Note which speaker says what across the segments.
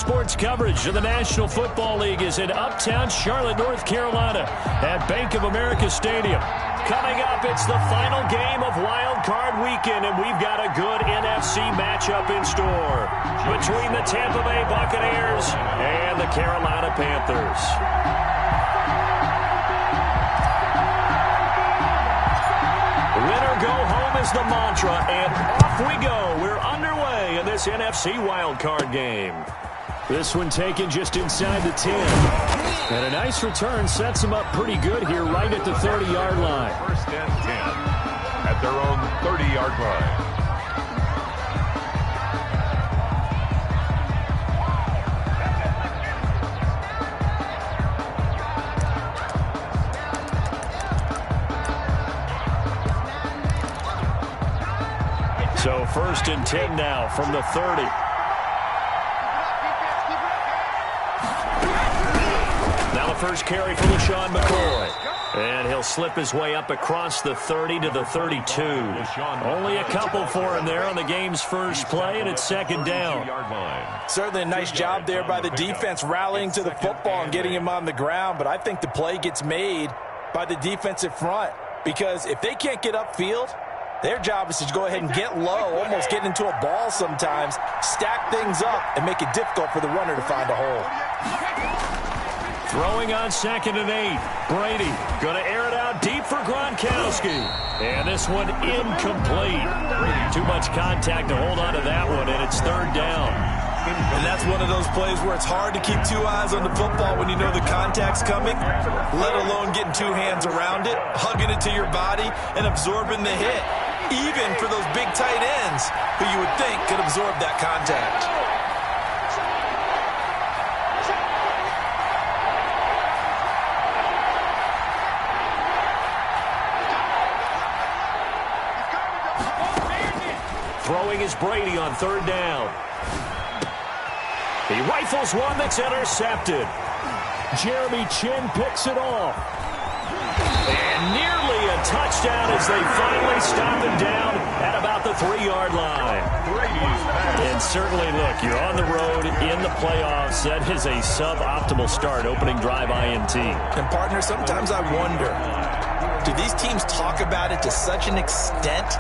Speaker 1: sports coverage of the National Football League is in uptown Charlotte, North Carolina at Bank of America Stadium. Coming up, it's the final game of Wild Card Weekend, and we've got a good NFC matchup in store between the Tampa Bay Buccaneers and the Carolina Panthers. Winner go home is the mantra, and off we go. We're underway in this NFC Wild Card game. This one taken just inside the 10. And a nice return sets them up pretty good here right at the 30-yard line.
Speaker 2: First and 10 at their own 30-yard line.
Speaker 1: So first and 10 now from the 30. Now the first carry for LaShawn McCoy. And he'll slip his way up across the 30 to the 32. Only a couple for him there on the game's first play, and it's second down.
Speaker 3: Certainly a nice job there by the defense rallying to the football and getting him on the ground, but I think the play gets made by the defensive front because if they can't get upfield, their job is to go ahead and get low, almost get into a ball sometimes, stack things up, and make it difficult for the runner to find a hole.
Speaker 1: Throwing on 2nd and 8. Brady going to air it out deep for Gronkowski. And this one incomplete. Too much contact to hold on to that one, and it's third down.
Speaker 3: And that's one of those plays where it's hard to keep two eyes on the football when you know the contact's coming, let alone getting two hands around it, hugging it to your body, and absorbing the hit, even for those big tight ends who you would think could absorb that contact.
Speaker 1: Throwing is Brady on third down. He rifles one that's intercepted. Jeremy Chin picks it off. And nearly a touchdown as they finally stop him down at about the 3-yard line. And certainly, look, you're on the road in the playoffs. That is a suboptimal start, opening drive INT.
Speaker 3: And, partner, sometimes I wonder, do these teams talk about it to such an extent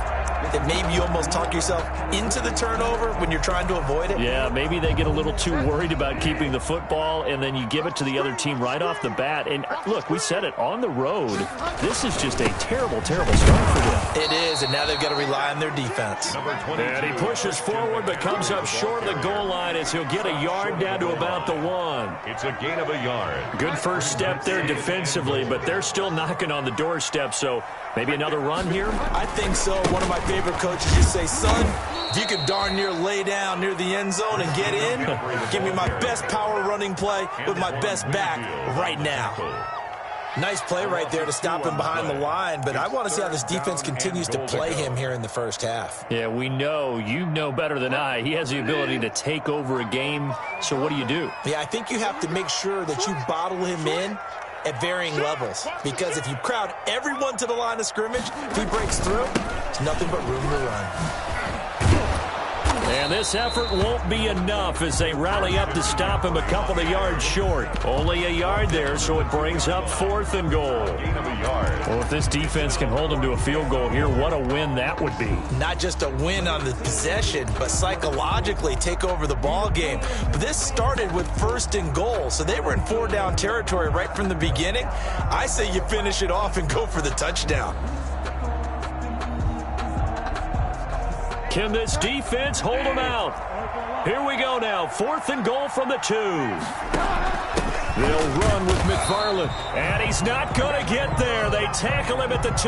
Speaker 3: that maybe you almost talk yourself into the turnover when you're trying to avoid it?
Speaker 1: Yeah, maybe they get a little too worried about keeping the football, and then you give it to the other team right off the bat. And look, we said it, on the road, this is just a terrible, terrible start for them.
Speaker 3: It is, and now they've got to rely on their defense.
Speaker 1: And he pushes forward but comes up short of the goal line as he'll get a yard down to about the 1.
Speaker 2: It's a gain of a yard.
Speaker 1: Good first step there defensively, but they're still knocking on the doorstep, so maybe another run here?
Speaker 3: I think so. One of my favorite coaches used to say, son, if you could darn near lay down near the end zone and get in, give me my best power running play with my best back right now. Nice play right there to stop him behind the line, but I want to see how this defense continues to play him here in the first half.
Speaker 1: Yeah, we know. You know better than I. He has the ability to take over a game, so what do you do?
Speaker 3: Yeah, I think you have to make sure that you bottle him in at varying levels, because if you crowd everyone to the line of scrimmage, if he breaks through, there's nothing but room to run.
Speaker 1: And this effort won't be enough as they rally up to stop him a couple of yards short. Only a yard there, so it brings up 4th and goal. Well, if this defense can hold them to a field goal here, what a win that would be.
Speaker 3: Not just a win on the possession, but psychologically take over the ball game. But this started with 1st and goal, so they were in 4-down territory right from the beginning. I say you finish it off and go for the touchdown.
Speaker 1: Can this defense hold them out? Here we go now. 4th and goal from the 2. They'll run with McFarland. And he's not going to get there. They tackle him at the 2.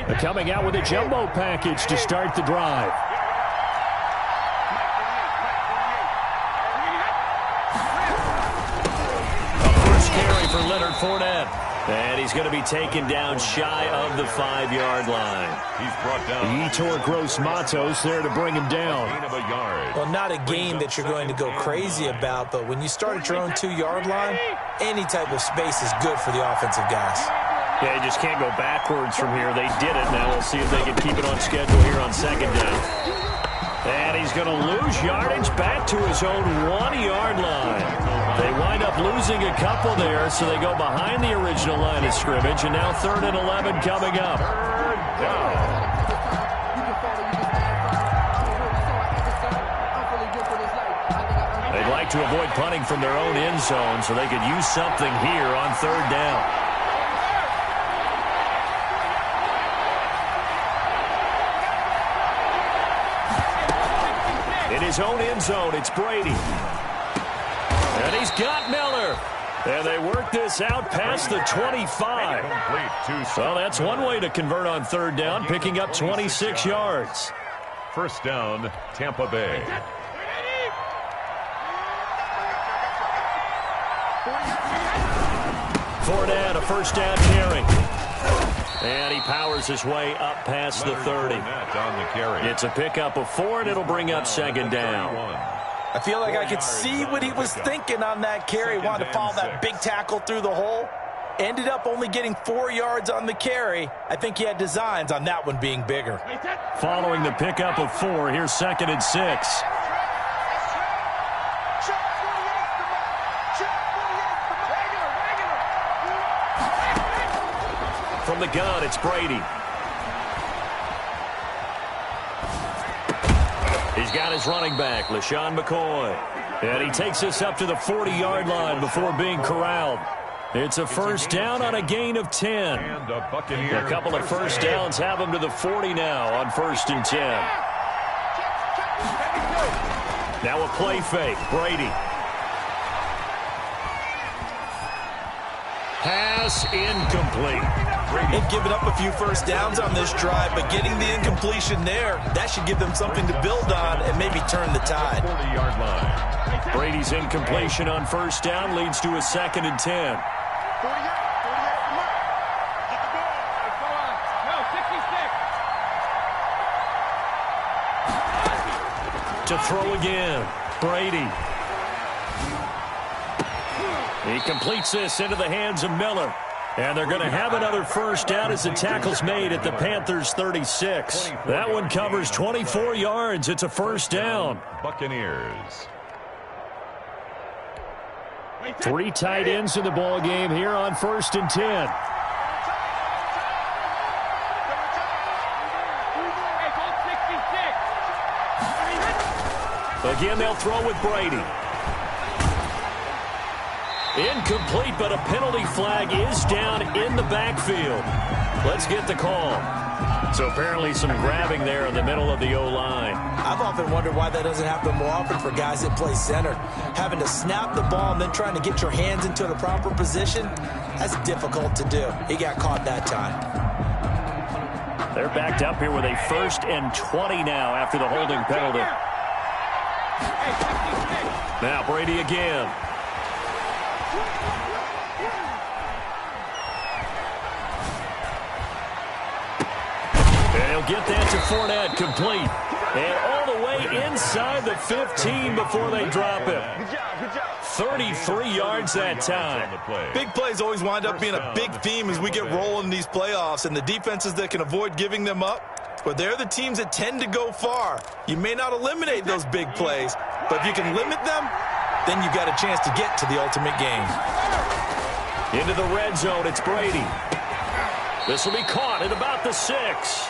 Speaker 1: They're coming out with a jumbo package to start the drive. For Leonard Fournette. And he's going to be taken down shy of the 5-yard line.
Speaker 2: He's brought down.
Speaker 1: Yetur Gross-Matos there to bring him down.
Speaker 3: Well, not a game that you're going to go crazy about, but when you start at your own 2-yard line, any type of space is good for the offensive guys.
Speaker 1: Yeah, you just can't go backwards from here. They did it. Now we'll see if they can keep it on schedule here on 2nd down. And he's going to lose yardage back to his own 1-yard line. They wind up losing a couple there, so they go behind the original line of scrimmage, and now 3rd and 11 coming up. They'd like to avoid punting from their own end zone so they could use something here on 3rd down. In his own end zone, it's Brady. And he's got Miller. And they work this out past the 25. Well, that's one way to convert on 3rd down, picking up 26 yards.
Speaker 2: 1st down, Tampa Bay.
Speaker 1: Fournette, a 1st down carry. And he powers his way up past the 30. It's a pickup of 4, and it'll bring up 2nd down.
Speaker 3: I feel like I could see what he was thinking on that carry. Wanted to follow that big tackle through the hole. Ended up only getting 4 yards on the carry. I think he had designs on that one being bigger.
Speaker 1: Following the pickup of 4, here's 2nd and 6. From the gun, it's Brady. He's got his running back, LaShawn McCoy. And he takes us up to the 40-yard line before being corralled. It's a 1st down on a gain of 10. A couple of 1st downs have him to the 40 now on 1st and 10. Now a play fake, Brady. Pass incomplete.
Speaker 3: They've given up a few 1st downs on this drive, but getting the incompletion there, that should give them something to build on and maybe turn the tide.
Speaker 2: 40-yard line.
Speaker 1: Brady's incompletion on 1st down leads to a 2nd and 10. To throw again, Brady. He completes this into the hands of Miller. And they're going to have another 1st down as the tackle's made at the Panthers' 36. That one covers 24 yards. It's a 1st down.
Speaker 2: Buccaneers.
Speaker 1: 3 tight ends in the ball game here on 1st and 10. Again, they'll throw with Brady. Incomplete, but a penalty flag is down in the backfield. Let's get the call. So apparently some grabbing there in the middle of the O-line.
Speaker 3: I've often wondered why that doesn't happen more often for guys that play center. Having to snap the ball and then trying to get your hands into the proper position, that's difficult to do. He got caught that time.
Speaker 1: They're backed up here with a 1st and 20 now after the holding penalty. Now Brady again. They'll get that to Fournette, complete. And all the way inside the 15 before they drop it. 33 yards that time.
Speaker 3: Big plays always wind up being a big theme as we get rolling in these playoffs, and the defenses that can avoid giving them up, but they're the teams that tend to go far. You may not eliminate those big plays, but if you can limit them, then you've got a chance to get to the ultimate game.
Speaker 1: Into the red zone, it's Brady. This will be caught at about the 6.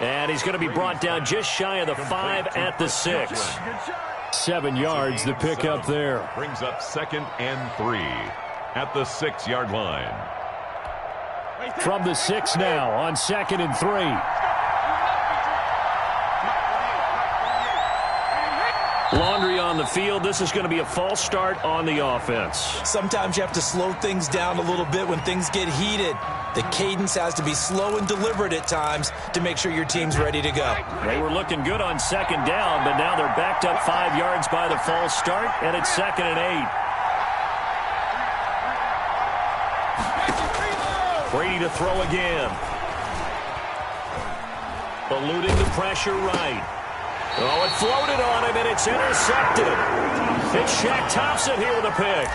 Speaker 1: And he's going to be brought down just shy of the 5 at the 6. 7 yards the pick up there.
Speaker 2: Brings up 2nd and 3 at the 6-yard line.
Speaker 1: From the 6 now on 2nd and 3. Laundry on the field. This is going to be a false start on the offense.
Speaker 3: Sometimes you have to slow things down a little bit when things get heated. The cadence has to be slow and deliberate at times to make sure your team's ready to go.
Speaker 1: They were looking good on 2nd down, but now they're backed up 5 yards by the false start, and it's 2nd and 8. Brady to throw again. Eluding the pressure right. Oh, it floated on him, and it's intercepted. It's Shaq Thompson here with a pick.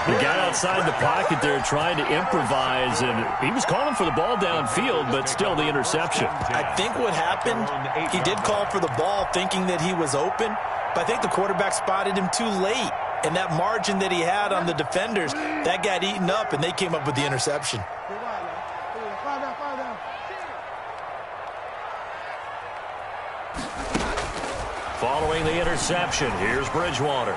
Speaker 4: He got outside the pocket there trying to improvise, and he was calling for the ball downfield, but still the interception.
Speaker 3: I think what happened, he did call for the ball thinking that he was open, but I think the quarterback spotted him too late. And that margin that he had on the defenders, that got eaten up, and they came up with the interception.
Speaker 1: Following the interception, here's Bridgewater.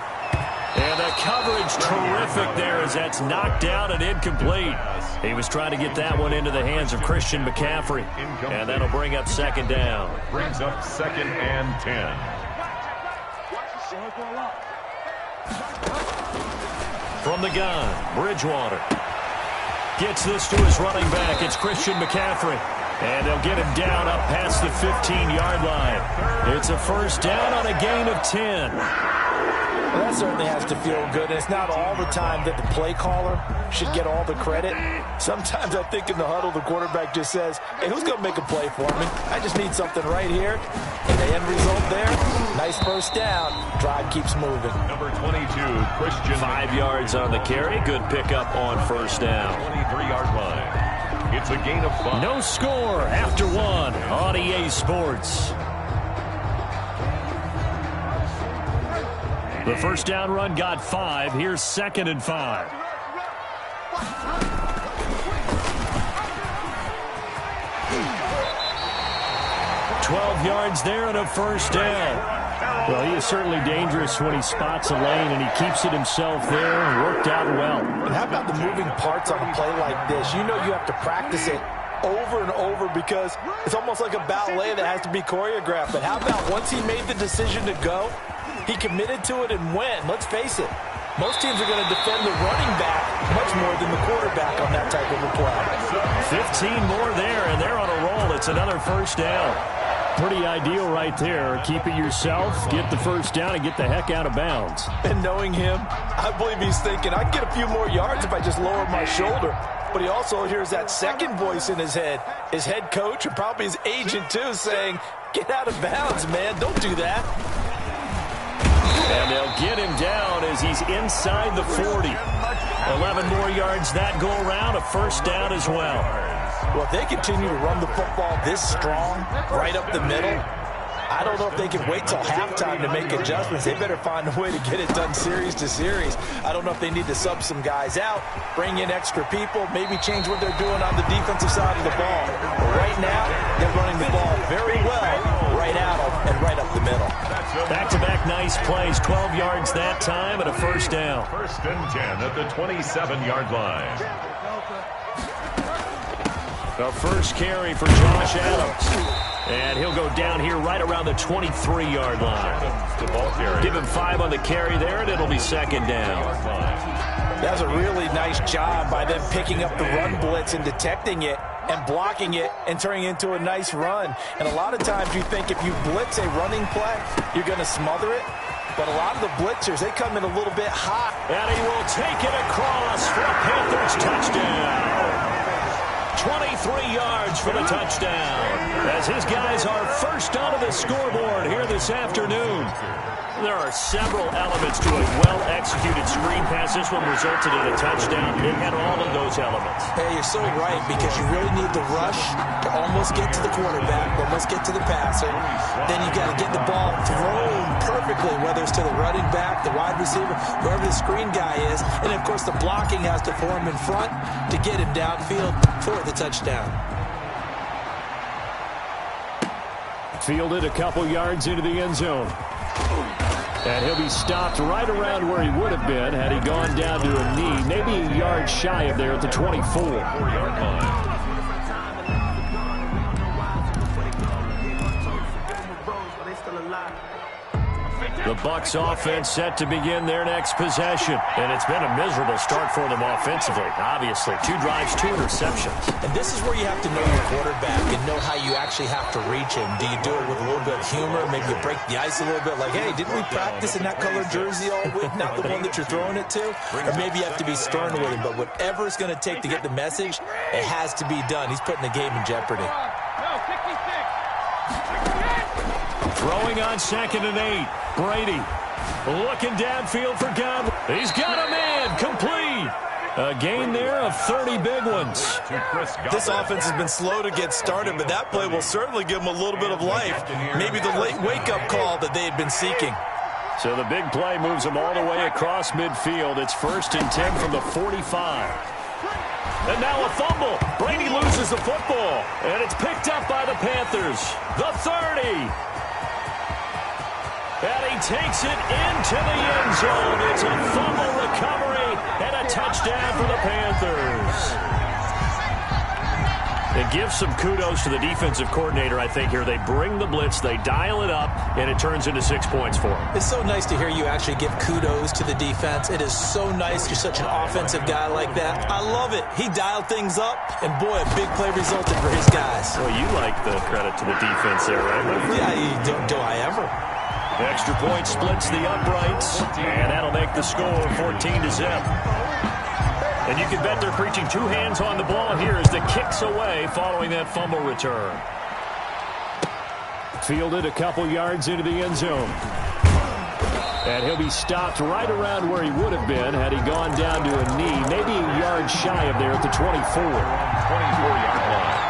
Speaker 1: And the coverage terrific there as that's knocked down and incomplete. He was trying to get that one into the hands of Christian McCaffrey. And that'll bring up second down.
Speaker 2: Brings up 2nd and 10.
Speaker 1: From the gun, Bridgewater. Gets this to his running back. It's Christian McCaffrey. And they'll get him down up past the 15-yard line. It's a first down on a gain of 10.
Speaker 3: Well, that certainly has to feel good. And it's not all the time that the play caller should get all the credit. Sometimes I think in the huddle, the quarterback just says, hey, who's going to make a play for me? I just need something right here. And the end result there, nice first down. Drive keeps moving.
Speaker 2: Number 22, Christian.
Speaker 1: 5 yards on the carry. Good pickup on first down.
Speaker 2: 23-yard line. It's a gain of 5.
Speaker 1: No score after 1 on EA Sports. The first down run got 5. Here's 2nd and 5. $12 yards there and a first down.
Speaker 4: Well, he is certainly dangerous when he spots a lane, and he keeps it himself there and worked out well.
Speaker 3: And how about the moving parts on a play like this? You know you have to practice it over and over because it's almost like a ballet that has to be choreographed. But how about once he made the decision to go, he committed to it and went. Let's face it, most teams are going to defend the running back much more than the quarterback on that type of a play.
Speaker 1: 15 more there, and they're on a roll. It's another first down.
Speaker 4: Pretty ideal right there. Keep it yourself, get the first down, and get the heck out of bounds.
Speaker 3: And knowing him, I believe he's thinking, I can get a few more yards if I just lower my shoulder. But he also hears that second voice in his head, his head coach and probably his agent too, saying, get out of bounds, man. Don't do that.
Speaker 1: And they'll get him down as he's inside the 40. 11 more yards that go around, a first down as well.
Speaker 3: Well, if they continue to run the football this strong, right up the middle, I don't know if they can wait till halftime to make adjustments. They better find a way to get it done series to series. I don't know if they need to sub some guys out, bring in extra people, maybe change what they're doing on the defensive side of the ball. But right now, they're running the ball very well, right out and right up the middle.
Speaker 1: Back-to-back nice plays, 12 yards that time and a first down.
Speaker 2: 1st and 10 at the 27-yard line.
Speaker 1: The first carry for Josh Adams. And he'll go down here right around the 23-yard line. Give him 5 on the carry there, and it'll be second down.
Speaker 3: That was a really nice job by them picking up the run blitz and detecting it and blocking it and turning it into a nice run. And a lot of times you think if you blitz a running play, you're going to smother it. But a lot of the blitzers, they come in a little bit hot.
Speaker 1: And he will take it across for a Panthers touchdown. 23 yards for the touchdown as his guys are first onto the scoreboard here this afternoon. There are several elements to a well-executed screen pass. This one resulted in a touchdown. It had all of those elements.
Speaker 3: Hey, you're so right because you really need the rush to almost get to the quarterback, almost get to the passer. Then you got to get the ball thrown perfectly, whether it's to the running back, the wide receiver, whoever the screen guy is. And, of course, the blocking has to form in front to get him downfield for the touchdown.
Speaker 4: Fielded a couple yards into the end zone. And he'll be stopped right around where he would have been had he gone down to a knee, maybe a yard shy of there at the 24.
Speaker 2: 4-yard line.
Speaker 4: The Bucs offense set to begin their next possession. And it's been a miserable start for them offensively, obviously. 2 drives, 2 interceptions.
Speaker 3: And this is where you have to know your quarterback and know how you actually have to reach him. Do you do it with a little bit of humor? Maybe you break the ice a little bit like, hey, didn't we practice in that color jersey all week? Not the one that you're throwing it to? Or maybe you have to be stern with him. But whatever it's going to take to get the message, it has to be done. He's putting the game in jeopardy.
Speaker 4: Throwing on 2nd and 8. Brady looking downfield for Godwin. He's got a man complete. A gain there of 30 big ones.
Speaker 3: This offense has been slow to get started, but that play will certainly give them a little bit of life. Maybe the late wake-up call that they had been seeking.
Speaker 4: So the big play moves them all the way across midfield. It's 1st and 10 from the 45. And now a fumble. Brady loses the football, and it's picked up by the Panthers. The 30. And he takes it into the end zone. It's a fumble recovery and a touchdown for the Panthers. It gives some kudos to the defensive coordinator, I think, here. They bring the blitz, they dial it up, and it turns into 6 points for them.
Speaker 3: It's so nice to hear you actually give kudos to the defense. It is so nice you're such an offensive guy like that. I love it. He dialed things up, and boy, a big play resulted for his guys.
Speaker 4: Well, you like the credit to the defense there, right?
Speaker 3: Yeah, do I ever?
Speaker 4: Extra point splits the uprights, and that'll make the score 14-0. And you can bet they're preaching 2 hands on the ball here as the kick's away following that fumble return. Fielded a couple yards into the end zone. And he'll be stopped right around where he would have been had he gone down to a knee, maybe a yard shy of there at the 24.
Speaker 2: 24-yard line.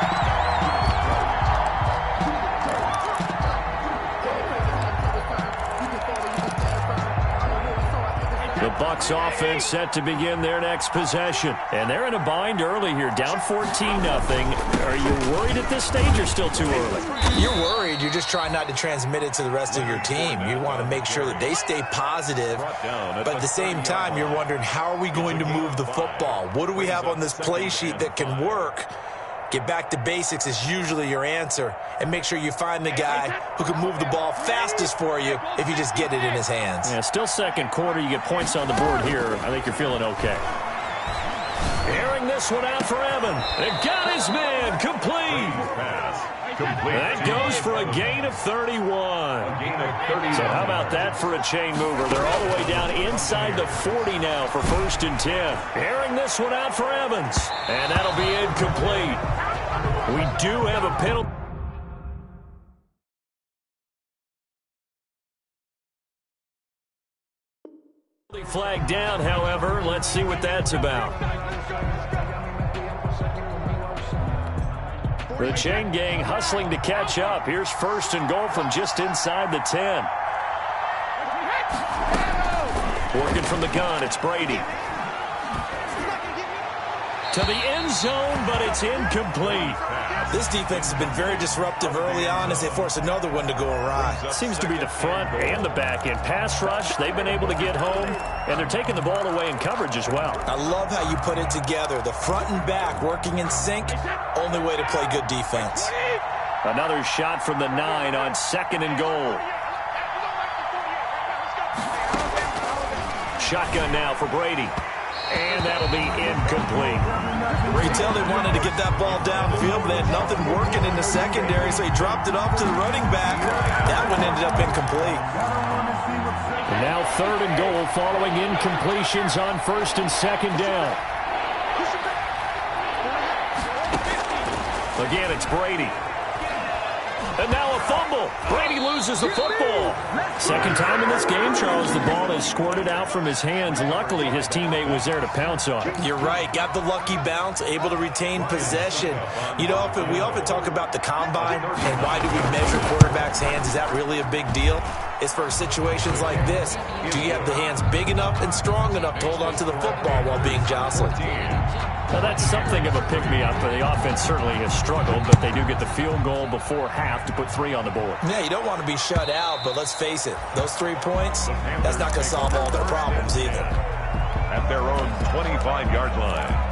Speaker 4: The Bucs offense set to begin their next possession. And they're in a bind early here, down 14-0. Are you worried at this stage or still too early?
Speaker 3: You're worried. You're just trying not to transmit it to the rest of your team. You want to make sure that they stay positive. But at the same time, you're wondering, how are we going to move the football? What do we have on this play sheet that can work? Get back to basics is usually your answer. And make sure you find the guy who can move the ball fastest for you if you just get it in his hands.
Speaker 4: Yeah, still second quarter. You get points on the board here. I think you're feeling okay. Airing this one out for Evan. It got his man complete. That goes for a gain of 31. So how about that for a chain mover? They're all the way down inside the 40 now for 1st and 10. Airing this one out for Evans. And that'll be incomplete. We do have a penalty. Flag down, however. Let's see what that's about. The chain gang hustling to catch up. Here's 1st and goal from just inside the 10. Working from the gun, it's Brady. To the end zone, but it's incomplete.
Speaker 3: This defense has been very disruptive early on as they force another one to go awry.
Speaker 4: It seems to be the front and the back end. Pass rush, they've been able to get home, and they're taking the ball away in coverage as well.
Speaker 3: I love how you put it together. The front and back working in sync, only way to play good defense.
Speaker 4: Another shot from the 9 on 2nd and goal. Shotgun now for Brady. And that'll be incomplete.
Speaker 3: You can tell they wanted to get that ball downfield, but they had nothing working in the secondary, so he dropped it off to the running back. That one ended up incomplete.
Speaker 4: And now 3rd and goal following incompletions on 1st and 2nd down. Again, it's Brady. And now a fumble. Brady loses the football. Second time in this game, Charles, the ball has squirted out from his hands. Luckily, his teammate was there to pounce on it.
Speaker 3: You're right. Got the lucky bounce, able to retain possession. You know, we often talk about the combine and why do we measure quarterbacks' hands. Is that really a big deal? It's for situations like this. Do you have the hands big enough and strong enough to hold on to the football while being jostled?
Speaker 4: Well, that's something of a pick-me-up. The offense certainly has struggled, but they do get the field goal before half to put 3 on the board.
Speaker 3: Yeah, you don't want to be shut out, but let's face it, those 3 points, that's not going to solve all their problems either.
Speaker 2: At their own 25-yard line.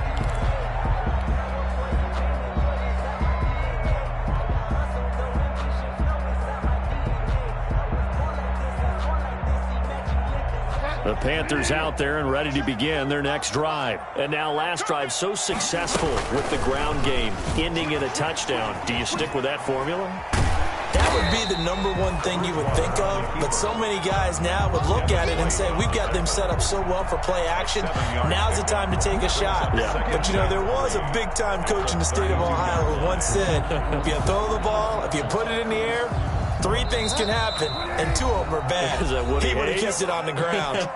Speaker 4: The Panthers out there and ready to begin their next drive. And now last drive so successful with the ground game, ending in a touchdown. Do you stick with that formula?
Speaker 3: That would be the number one thing you would think of, but so many guys now would look at it and say, we've got them set up so well for play action, now's the time to take a shot.
Speaker 4: Yeah.
Speaker 3: But, you know, there was a big-time coach in the state of Ohio who once said, if you throw the ball, if you put it in the air, 3 things can happen, and 2 of them are bad. He would have kept it on the ground.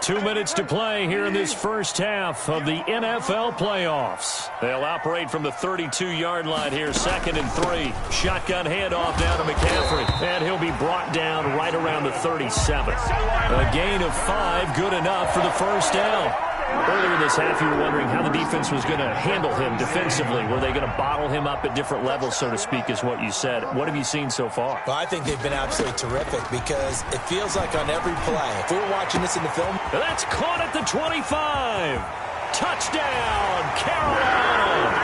Speaker 4: 2 minutes to play here in this first half of the NFL playoffs. They'll operate from the 32-yard line here, 2nd and 3. Shotgun handoff down to McCaffrey, and he'll be brought down right around the 37. A gain of 5, good enough for the first down. Earlier in this half, you were wondering how the defense was going to handle him defensively. Were they going to bottle him up at different levels, so to speak, is what you said. What have you seen so far?
Speaker 3: Well, I think they've been absolutely terrific because it feels like on every play, if we were watching this in the film.
Speaker 4: That's caught at the 25. Touchdown, Carolina.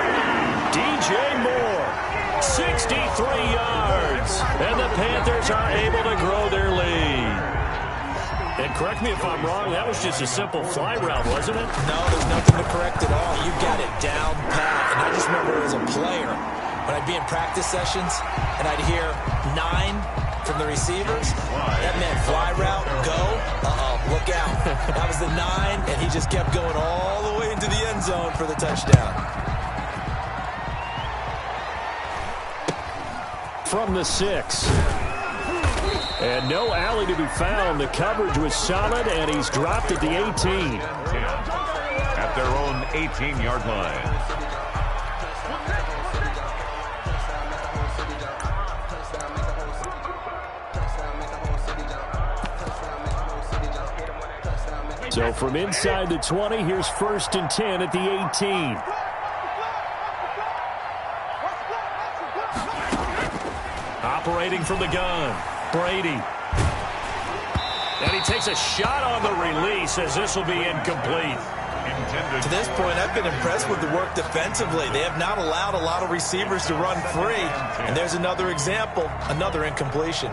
Speaker 4: DJ Moore, 63 yards. And the Panthers are able to grow their lead. And correct me if I'm wrong, that was just a simple fly route, wasn't it?
Speaker 3: No, there's nothing to correct at all. You got it down pat. And I just remember as a player, when I'd be in practice sessions and I'd hear 9 from the receivers, that meant fly route, go, look out. That was the 9, and he just kept going all the way into the end zone for the touchdown.
Speaker 4: From the 6. And no alley to be found. The coverage was solid, and he's dropped at the 18.
Speaker 2: At their own 18-yard line.
Speaker 4: So from inside the 20, here's 1st and 10 at the 18. Operating from the gun, Brady. And he takes a shot on the release as this will be incomplete.
Speaker 3: To this point, I've been impressed with the work defensively. They have not allowed a lot of receivers to run free. And there's another example, another incompletion.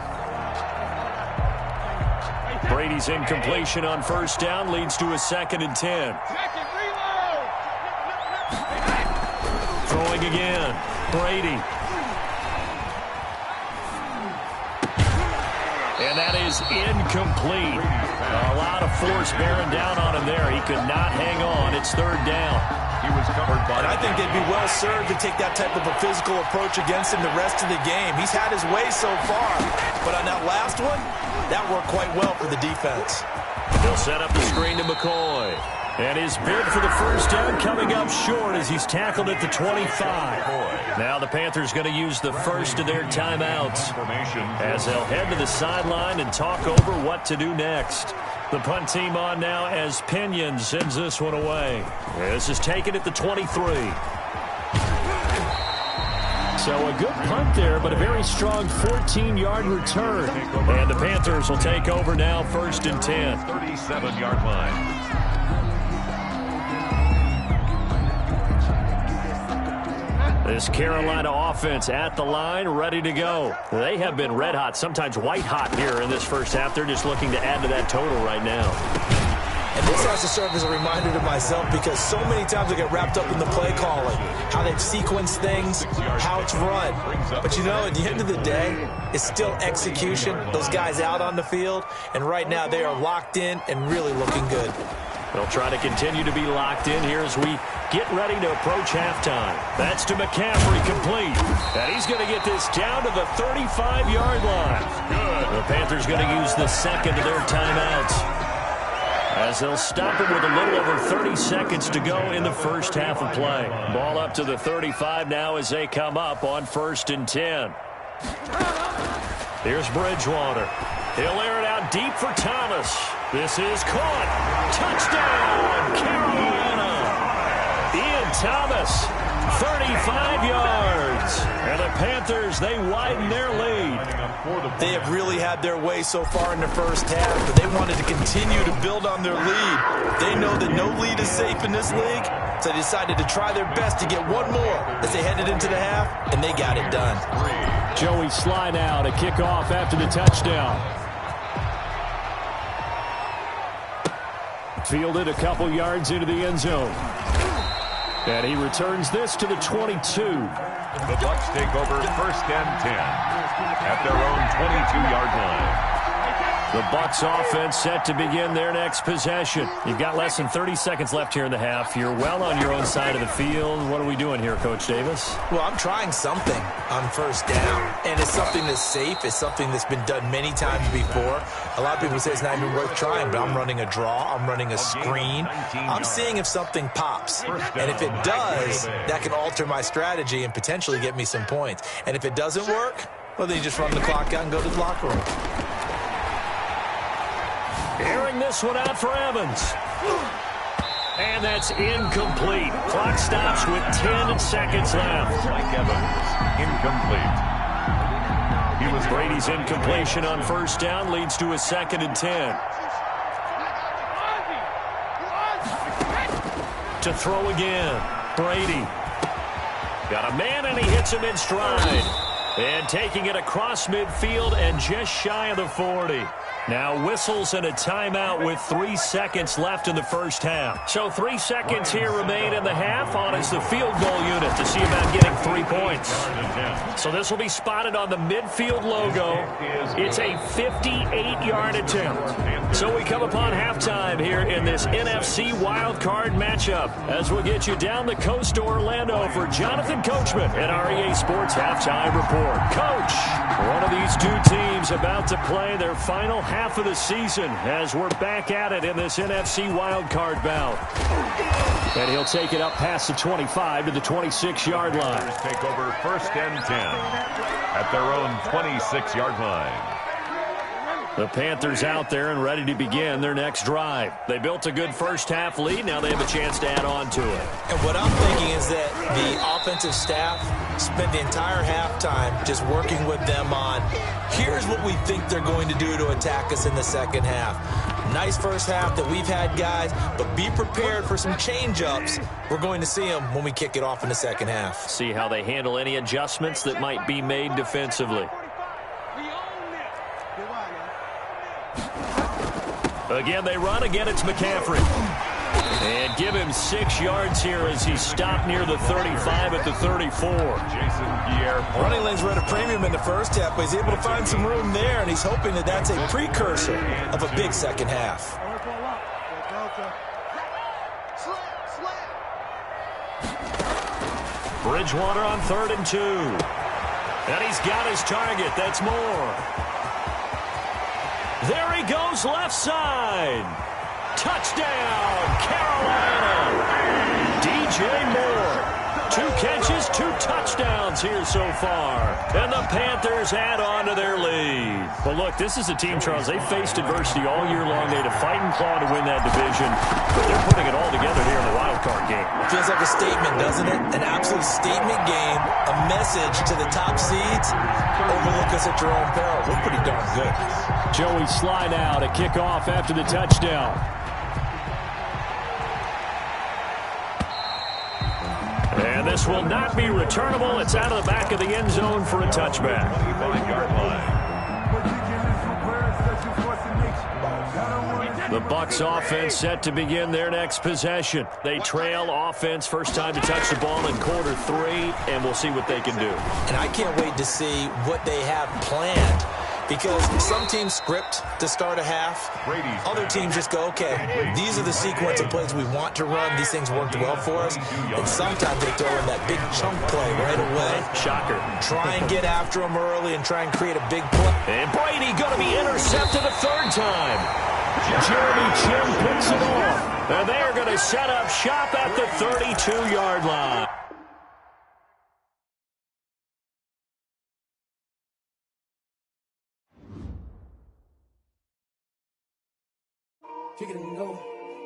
Speaker 4: Brady's incompletion on 1st down leads to a 2nd and 10. Throwing again, Brady. And that is incomplete. A lot of force bearing down on him there. He could not hang on. It's 3rd down.
Speaker 2: He was covered by...
Speaker 3: And I think they'd be well served to take that type of a physical approach against him the rest of the game. He's had his way so far. But on that last one, that worked quite well for the defense.
Speaker 4: They'll set up the screen to McCoy. And his bid for the 1st down coming up short as he's tackled at the 25. Now the Panthers going to use the first of their timeouts as they'll head to the sideline and talk over what to do next. The punt team on now as Pinion sends this one away. This is taken at the 23. So a good punt there, but a very strong 14-yard return. And the Panthers will take over now, 1st and 10.
Speaker 2: 37-yard line.
Speaker 4: This Carolina offense at the line, ready to go. They have been red hot, sometimes white hot here in this first half. They're just looking to add to that total right now.
Speaker 3: And this has to serve as a reminder to myself because so many times I get wrapped up in the play calling, how they've sequenced things, how it's run. But you know, at the end of the day, it's still execution. Those guys out on the field, and right now they are locked in and really looking good.
Speaker 4: They'll try to continue to be locked in here as we get ready to approach halftime. That's to McCaffrey, complete. And he's going to get this down to the 35-yard line. The Panthers going to use the 2nd of their timeouts as they'll stop it with a little over 30 seconds to go in the first half of play. Ball up to the 35 now as they come up on 1st and 10. Here's Bridgewater. He'll air it out deep for Thomas. This is caught. Touchdown, Carolina. Ian Thomas, 35 yards. And the Panthers, they widen their lead.
Speaker 3: They have really had their way so far in the first half, but they wanted to continue to build on their lead. They know that no lead is safe in this league, so they decided to try their best to get one more as they headed into the half, and they got it done.
Speaker 4: Joey slide out, a kickoff after the touchdown. Fielded a couple yards into the end zone. And he returns this to the 22.
Speaker 2: The Bucs take over 1st and 10 at their own 22-yard line.
Speaker 4: The Bucs offense set to begin their next possession. You've got less than 30 seconds left here in the half. You're well on your own side of the field. What are we doing here, Coach Davis?
Speaker 3: Well, I'm trying something on first down, and it's something that's safe. It's something that's been done many times before. A lot of people say it's not even worth trying, but I'm running a draw. I'm running a screen. I'm seeing if something pops, and if it does, that can alter my strategy and potentially get me some points. And if it doesn't work, well, then you just run the clock out and go to the locker room.
Speaker 4: Airing this one out for Evans. And that's incomplete. Clock stops with 10 seconds left.
Speaker 2: Mike Evans, incomplete.
Speaker 4: Brady's incompletion on first down leads to a 2nd and 10. To throw again. Brady. Got a man, and he hits him in stride. And taking it across midfield and just shy of the 40. Now whistles and a timeout with 3 seconds left in the first half. So 3 seconds here remain in the half. On is the field goal unit to see about getting 3 points. So this will be spotted on the midfield logo. It's a 58-yard attempt. So we come upon halftime here in this NFC wildcard matchup as we'll get you down the coast to Orlando for Jonathan Coachman at REA Sports Halftime Report. Coach, one of these two teams about to play their final half of the season as we're back at it in this NFC wildcard bout. And he'll take it up past the 25 to the 26-yard line.
Speaker 2: Take over 1st and 10 at their own 26-yard line.
Speaker 4: The Panthers out there and ready to begin their next drive. They built a good first half lead. Now they have a chance to add on to it.
Speaker 3: And what I'm thinking is that the offensive staff spent the entire halftime just working with them on, here's what we think they're going to do to attack us in the second half. Nice first half that we've had, guys, but be prepared for some change-ups. We're going to see them when we kick it off in the second half.
Speaker 4: See how they handle any adjustments that might be made defensively. Again, they run. Again, it's McCaffrey. And give him 6 yards here as he's stopped near the 35 at the 34.
Speaker 2: Jason Pierre.
Speaker 3: Running lanes were at a premium in the first half, but he's able to find some room there, and he's hoping that that's a precursor of a big second half.
Speaker 4: Bridgewater on 3rd and 2. And he's got his target. That's Moore. There he goes, left side. Touchdown, Carolina. DJ Moore. 2 catches, 2 touchdowns here so far. And the Panthers add on to their lead. But look, this is a team, Charles, they faced adversity all year long. They had to fight and claw to win that division. But they're putting it all together here in the wild card game.
Speaker 3: Feels like a statement, doesn't it? An absolute statement game. A message to the top seeds. Overlook us at your own peril. We're pretty darn good.
Speaker 4: Joey Sly now to kick off after the touchdown. And this will not be returnable. It's out of the back of the end zone for a touchback.
Speaker 2: 25-yard line.
Speaker 4: The Bucs offense set to begin their next possession. They trail offense, first time to touch the ball in Q3, and we'll see what they can do.
Speaker 3: And I can't wait to see what they have planned, because some teams script to start a half. Other teams just go, okay, these are the sequence of plays we want to run. These things worked well for us. And sometimes they throw in that big chunk play right away.
Speaker 4: Shocker.
Speaker 3: Try and get after them early and try and create a big play.
Speaker 4: And Brady going to be intercepted a 3rd time. Jeremy Chin picks it off. And they're going to set up shop at the 32-yard line.
Speaker 5: Kick it and go.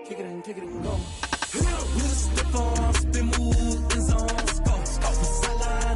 Speaker 5: Kick it and go. We'll step on, spin, move, and zone. Score.